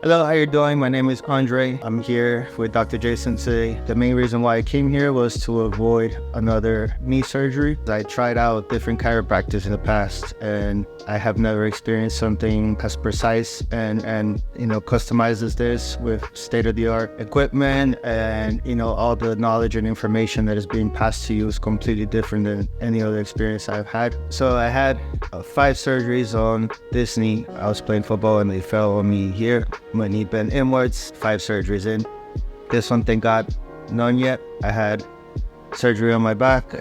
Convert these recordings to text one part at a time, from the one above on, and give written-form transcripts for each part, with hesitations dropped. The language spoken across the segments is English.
Hello, how you doing? My name is Andre. I'm here with Dr. Jason today. The main reason why I came here was to avoid another knee surgery. I tried out different chiropractors in the past, and I have never experienced something as precise and customized as this, with state-of-the-art equipment, and all the knowledge and information that is being passed to you is completely different than any other experience I've had. So I had 5 surgeries on this knee. I was playing football and they fell on me here. My knee bent inwards, 5 surgeries in. This one, thank God, none yet. I had surgery on my back,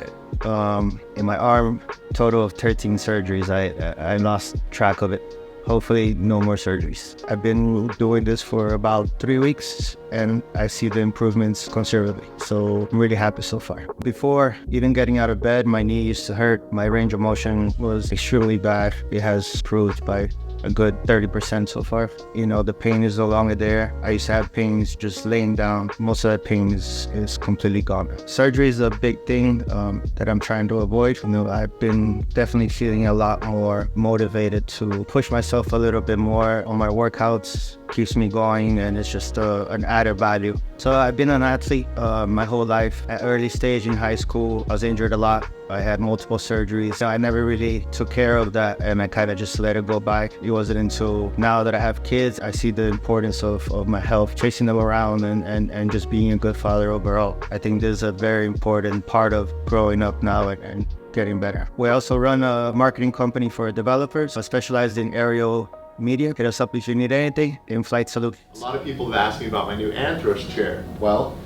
in my arm, total of 13 surgeries. I lost track of it. Hopefully no more surgeries. I've been doing this for about 3 weeks and I see the improvements considerably. So I'm really happy so far. Before even getting out of bed, my knee used to hurt. My range of motion was extremely bad. It has improved by a good 30% so far. The pain is no longer there. I used to have pains just laying down. Most of that pain is completely gone. Surgery is a big thing that I'm trying to avoid. I've been definitely feeling a lot more motivated to push myself a little bit more on my workouts. Keeps me going, and it's just an added value. So I've been an athlete my whole life. At early stage in high school, I was injured a lot. I had multiple surgeries. So I never really took care of that, and I kind of just let it go by. It wasn't until now that I have kids, I see the importance of my health, chasing them around and just being a good father overall. I think this is a very important part of growing up now and getting better. We also run a marketing company for developers, specialized in aerial media. Hit us up if you need anything. In-flight solutions. A lot of people have asked me about my new Anthros chair. Well,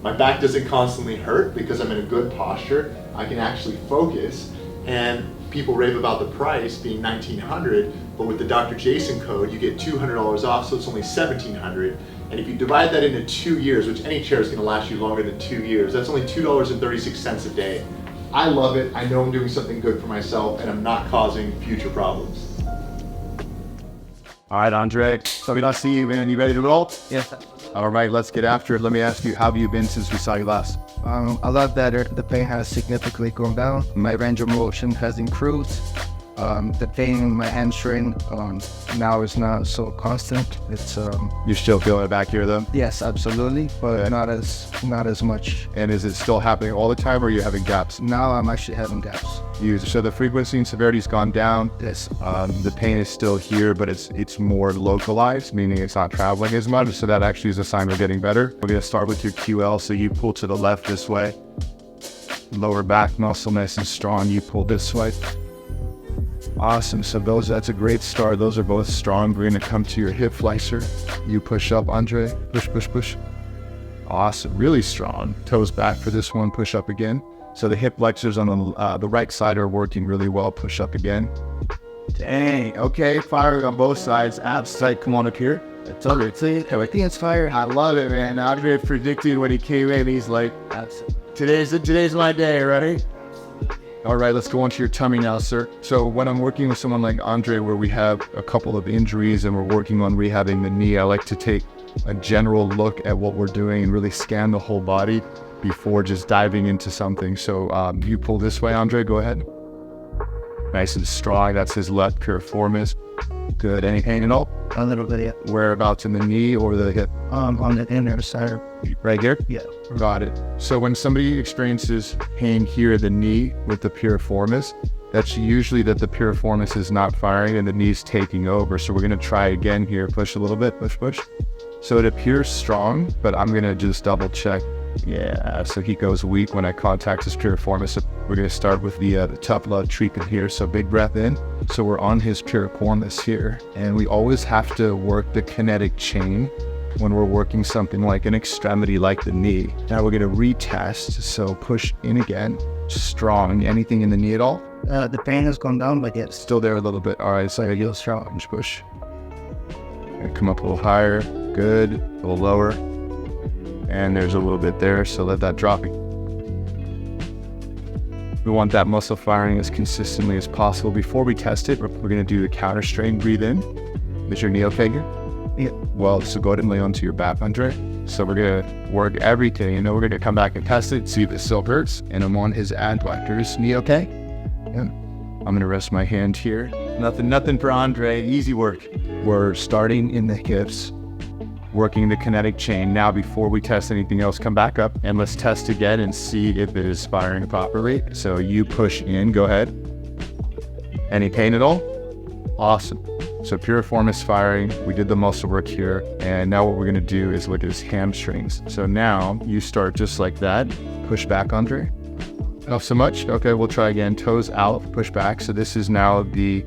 my back doesn't constantly hurt because I'm in a good posture. I can actually focus, and people rave about the price being $1,900, but with the Dr. Jason code, you get $200 off, so it's only $1,700. And if you divide that into 2 years, which any chair is going to last you longer than 2 years, that's only $2.36 a day. I love it. I know I'm doing something good for myself, and I'm not causing future problems. All right, Andre. So we don't see you, man. You ready to roll? Yes. All right, let's get after it. Let me ask you, how have you been since we saw you last? A lot better. The pain has significantly gone down. My range of motion has improved. The pain in my hamstring now is not so constant. It's You're still feeling it back here, though? yes, absolutely, but not as much. And is it still happening all the time, or are you having gaps? Now I'm actually having gaps. So the frequency and severity's gone down. Yes. The pain is still here, but it's more localized, meaning it's not traveling as much. So that actually is a sign we're getting better. We're gonna start with your QL. So you pull to the left this way. Lower back muscle nice and strong. You pull this way. Awesome. So that's a great start. Those are both strong. We're gonna come to your hip flexor. You push up, Andre. Push, push, push. Awesome. Really strong. Toes back for this one. Push up again. So the hip flexors on the right side are working really well. Push up again. Dang. Okay. Firing on both sides. Abs tight. Come on up here. It's under. See, everything is fire. I love it, man. Andre predicted when he came in. He's like, today's my day. Ready? All right, let's go on to your tummy now, sir. So when I'm working with someone like Andre, where we have a couple of injuries and we're working on rehabbing the knee, I like to take a general look at what we're doing and really scan the whole body before just diving into something. So you pull this way, Andre, go ahead. Nice and strong. That's his left piriformis. Good. Any pain at all? A little bit, yeah. Whereabouts in the knee or the hip? On the inner side. Right here? Yeah. Got it. So when somebody experiences pain here at the knee with the piriformis, that's usually that the piriformis is not firing and the knee's taking over. So we're going to try again here. Push a little bit. Push, push. So it appears strong, but I'm going to just double check. Yeah, so he goes weak when I contact his piriformis. So we're going to start with the tough love treatment here. So big breath in. So we're on his piriformis here. And we always have to work the kinetic chain when we're working something like an extremity like the knee. Now we're going to retest. So push in again. Strong. Anything in the knee at all? The pain has gone down, but yes. Still there a little bit. All right, so I get strong. Push. And come up a little higher. Good. A little lower. And there's a little bit there, so let that drop. We want that muscle firing as consistently as possible. Before we test it, we're going to do the counter strain. Breathe in. Is your knee okay here? Yeah. Well, so go ahead and lay onto your back, Andre. So we're going to work everything. We're going to come back and test it, see if it still hurts. And I'm on his adductors. Knee okay? Yeah. I'm going to rest my hand here. Nothing for Andre. Easy work. We're starting in the hips. working the kinetic chain. Now, before we test anything else, come back up and let's test again and see if it is firing properly. So you push in, go ahead. Any pain at all? Awesome. So piriform is firing. We did the muscle work here. And now what we're gonna do is look at his hamstrings. So now you start just like that. Push back, Andre. Not so much. Okay, we'll try again. Toes out, push back. So this is now the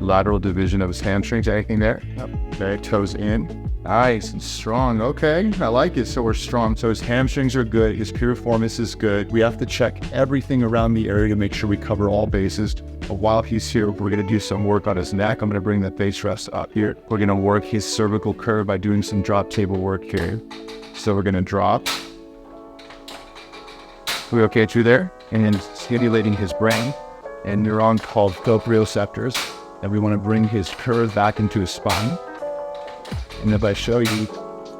lateral division of his hamstrings. Anything there? Yep. Okay, toes in. Nice and strong. Okay, I like it. So we're strong. So his hamstrings are good. His piriformis is good. We have to check everything around the area to make sure we cover all bases. But while he's here, we're going to do some work on his neck. I'm going to bring the face rest up here. We're going to work his cervical curve by doing some drop table work here. So we're going to drop. We okay through there? And then stimulating his brain and neuron called proprioceptors. And we want to bring his curve back into his spine. And if I show you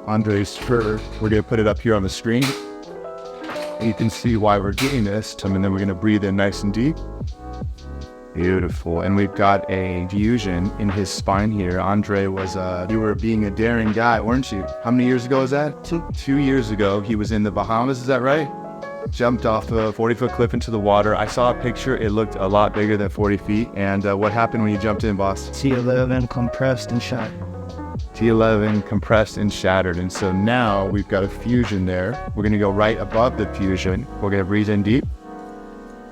Andre's curve, we're going to put it up here on the screen. And you can see why we're doing this. And then we're going to breathe in nice and deep. Beautiful. And we've got a fusion in his spine here. Andre was, you were being a daring guy, weren't you? How many years ago was that? 2 years ago. He was in the Bahamas, is that right? Jumped off a 40-foot cliff into the water. I saw a picture. It looked a lot bigger than 40 feet. And what happened when you jumped in, boss? T11 compressed and shot. T11 compressed and shattered. And so now we've got a fusion there. We're going to go right above the fusion. We're going to breathe in deep.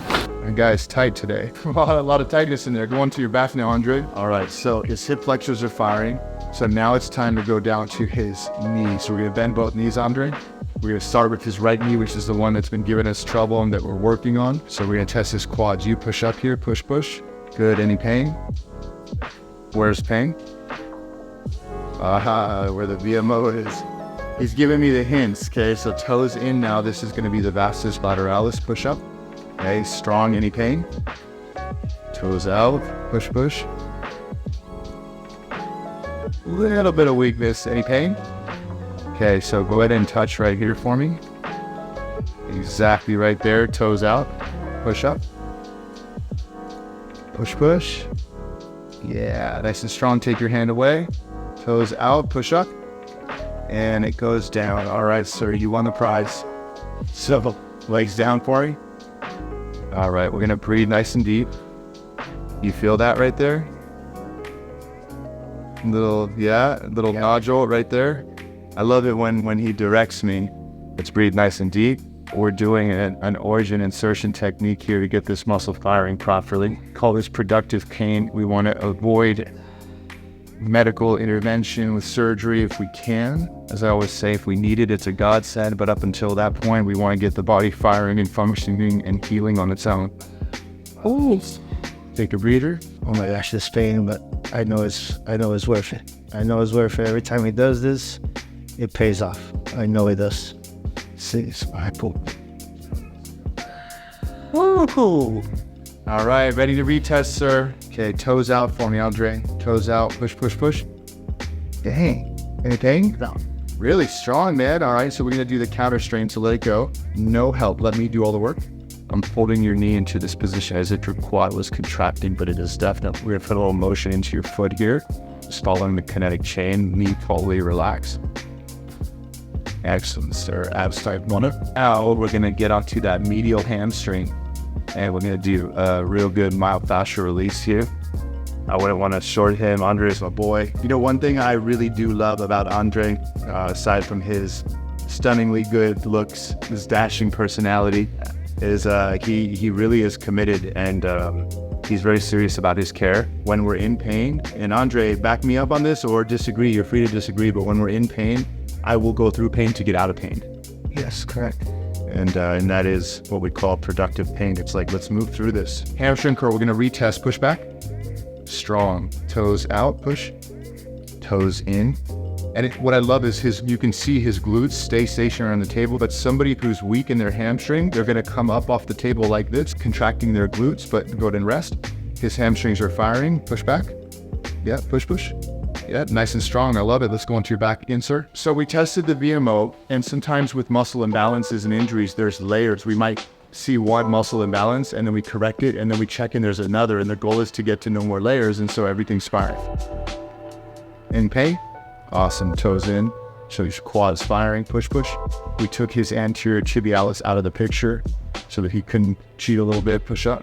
And guys, tight today. A lot of tightness in there. Go on to your back now, Andre. All right, so his hip flexors are firing. So now it's time to go down to his knees. So we're going to bend both knees, Andre. We're going to start with his right knee, which is the one that's been giving us trouble and that we're working on. So we're going to test his quads. You push up here, push, push. Good. Any pain? Where's pain? Where the VMO is. He's giving me the hints, okay? So toes in now. This is going to be the vastus lateralis push up. Okay, strong. Any pain? Toes out, push, push. Little bit of weakness. Any pain? Okay, so go ahead and touch right here for me. Exactly right there. Toes out, push up. Push, push. Yeah, nice and strong. Take your hand away. Toes out, push up. And it goes down. All right, sir, you won the prize. So, legs down for me. All right, we're gonna breathe nice and deep. You feel that right there? Little nodule right there. I love it when he directs me. Let's breathe nice and deep. We're doing an origin insertion technique here to get this muscle firing properly. Call this productive pain. We want to avoid medical intervention with surgery if we can. As I always say, if we need it, it's a godsend. But up until that point, we want to get the body firing and functioning and healing on its own. Ooh. Take a breather. Oh my gosh, this pain, but I know it's worth it. I know it's worth it. Every time he does this, it pays off. I know it does. See, it's my pool. Woo! All right, ready to retest, sir. Okay, toes out for me, Andre. Toes out, push, push, push. Dang, any pain? No. Really strong, man. All right, so we're gonna do the counter strain, so let it go. No help, let me do all the work. I'm folding your knee into this position as if your quad was contracting, but it is definitely. We're gonna put a little motion into your foot here. Just following the kinetic chain, knee fully relax. Excellent, sir. Abs type 1. Now we're gonna get onto that medial hamstring. And we're gonna do a real good myofascial release here. I wouldn't want to short him. Andre is my boy. You know, one thing I really do love about Andre, aside from his stunningly good looks, his dashing personality, is he really is committed and he's very serious about his care. When we're in pain, and Andre, back me up on this or disagree, you're free to disagree, but when we're in pain, I will go through pain to get out of pain. Yes, correct. And that is what we call productive pain. It's like, let's move through this. Hamstring curl, we're gonna retest, push back. Strong, toes out, push, toes in. And what I love is you can see his glutes stay stationary on the table, but somebody who's weak in their hamstring, they're gonna come up off the table like this, contracting their glutes, but go ahead and rest. His hamstrings are firing, push back. Yeah, push, push. Yeah, nice and strong. I love it. Let's go into your back insert. So we tested the VMO, and sometimes with muscle imbalances and injuries, there's layers. We might see one muscle imbalance, and then we correct it, and then we check and there's another, and the goal is to get to no more layers, and so everything's firing. In pain? Awesome. Toes in. So his quads firing, push, push. We took his anterior tibialis out of the picture so that he couldn't cheat a little bit, push up.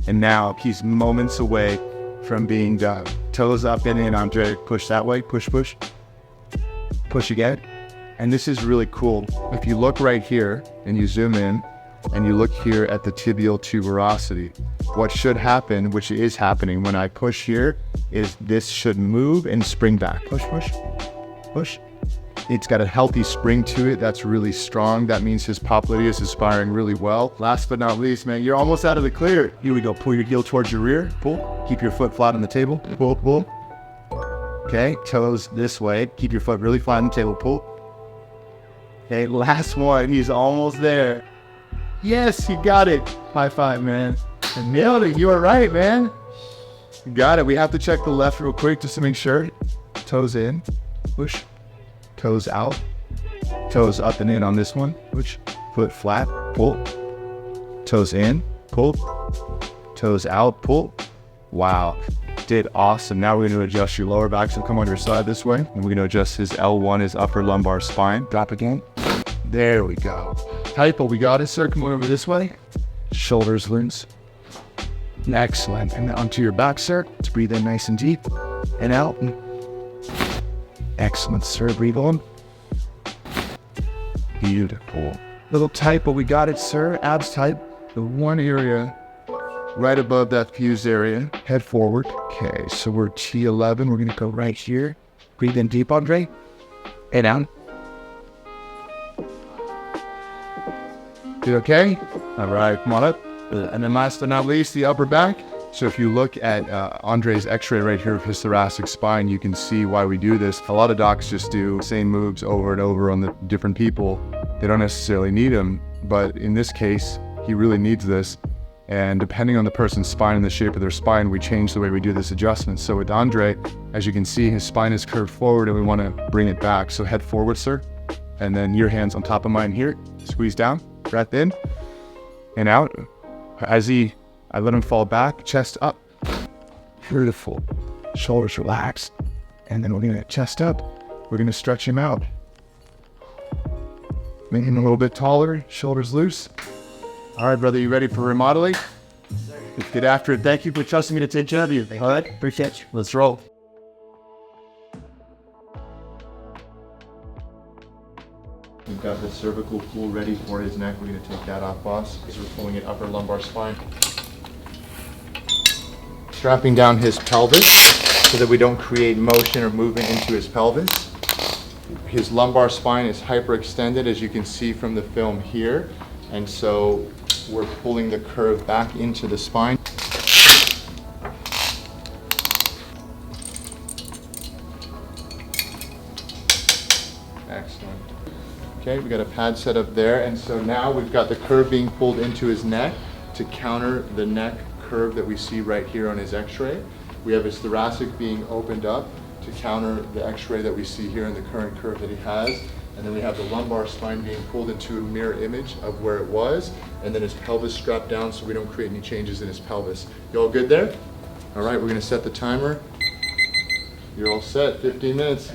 And now he's moments away from being done. Toes up and in, Andre, push that way, push, push. Push again. And this is really cool. If you look right here and you zoom in and you look here at the tibial tuberosity, what should happen, which is happening when I push here, is this should move and spring back. Push, push, push. It's got a healthy spring to it. That's really strong. That means his popliteus is firing really well. Last but not least, man, you're almost out of the clear. Here we go. Pull your heel towards your rear. Pull. Keep your foot flat on the table. Pull, pull. Okay, toes this way. Keep your foot really flat on the table. Pull. Okay, last one. He's almost there. Yes, you got it. High five, man. I nailed it. You were right, man. You got it. We have to check the left real quick just to make sure. Toes in. Push. Toes out. Toes up and in on this one. Push. Foot flat. Pull. Toes in. Pull. Toes out. Pull. Wow. Did awesome. Now we're going to adjust your lower back. So come on your side this way. And we're going to adjust his L1, his upper lumbar spine. Drop again. There we go. Hypo, we got it, sir. Come over this way. Shoulders loose. Excellent. And onto your back, sir. Let's breathe in nice and deep. And out. Excellent, sir. Breathe on. Beautiful. Little type, but we got it, sir. Abs type. The one area right above that fused area. Head forward. Okay, so we're T11. We're going to go right here. Breathe in deep, Andre. And down. You okay? All right, come on up. And then last but not least, the upper back. So if you look at Andre's x-ray right here of his thoracic spine, you can see why we do this. A lot of docs just do the same moves over and over on the different people. They don't necessarily need them, but in this case, he really needs this. And depending on the person's spine and the shape of their spine, we change the way we do this adjustment. So with Andre, as you can see, his spine is curved forward and we want to bring it back. So head forward, sir. And then your hands on top of mine here. Squeeze down, breath in and out. As I let him fall back, chest up. Beautiful. Shoulders relaxed. And then we're going to chest up. We're going to stretch him out. Make him a little bit taller, shoulders loose. All right, brother, you ready for remodeling? Let's get after it. Thank you for trusting me to take care of you. All right, appreciate you. Let's roll. We've got the cervical pull ready for his neck. We're going to take that off, boss. As we're pulling it upper lumbar spine. Strapping down his pelvis so that we don't create motion or movement into his pelvis. His lumbar spine is hyperextended, as you can see from the film here. And so we're pulling the curve back into the spine. Excellent. Okay, we got a pad set up there, and so now we've got the curve being pulled into his neck to counter the neck curve that we see right here on his x-ray. We have his thoracic being opened up to counter the x-ray that we see here in the current curve that he has. And then we have the lumbar spine being pulled into a mirror image of where it was, and then his pelvis strapped down so we don't create any changes in his pelvis. You all good there? All right, we're gonna set the timer. You're all set, 15 minutes.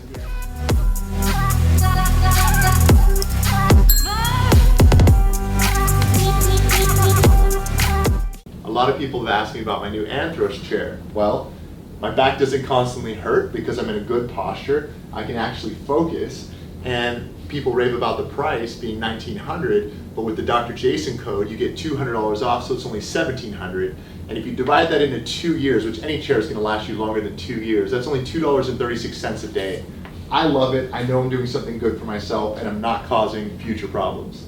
A lot of people have asked me about my new Anthros chair. Well, my back doesn't constantly hurt because I'm in a good posture. I can actually focus, and people rave about the price being $1,900, but with the Dr. Jason code, you get $200 off, so it's only $1,700. And if you divide that into 2 years, which any chair is gonna last you longer than 2 years, that's only $2.36 a day. I love it. I know I'm doing something good for myself, and I'm not causing future problems.